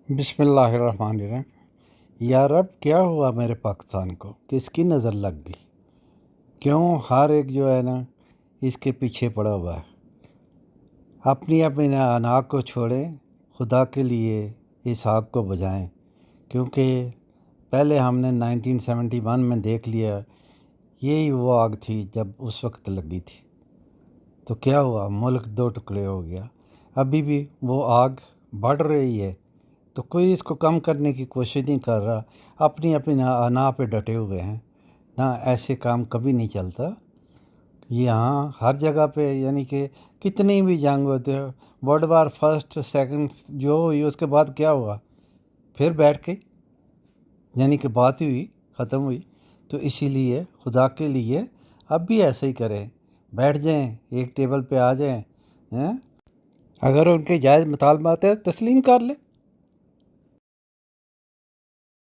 بسم اللہ الرحمن الرحیم۔ یا رب، کیا ہوا میرے پاکستان کو؟ کس کی نظر لگ گئی؟ کیوں ہر ایک جو ہے نا اس کے پیچھے پڑا ہوا ہے؟ اپنی اپنی انا کو چھوڑیں، خدا کے لیے اس آگ کو بجھائیں، کیونکہ پہلے ہم نے 1971 میں دیکھ لیا، یہی وہ آگ تھی جب اس وقت لگی تھی۔ تو کیا ہوا؟ ملک دو ٹکڑے ہو گیا۔ ابھی بھی وہ آگ بڑھ رہی ہے، تو کوئی اس کو کم کرنے کی کوشش نہیں کر رہا، اپنی اپنی انا پہ ڈٹے ہوئے ہیں نا۔ ایسے کام کبھی نہیں چلتا۔ یہاں ہر جگہ پہ یعنی کہ کتنی بھی جنگ ہوتے ہیں، ورلڈ وار فرسٹ سیکنڈ جو ہوئی، اس کے بعد کیا ہوا؟ پھر بیٹھ کے یعنی کہ بات ہوئی، ختم ہوئی۔ تو اسی لیے خدا کے لیے اب بھی ایسے ہی کریں، بیٹھ جائیں، ایک ٹیبل پہ آ جائیں، اگر ان کے جائز مطالبات ہے تسلیم کر لیں۔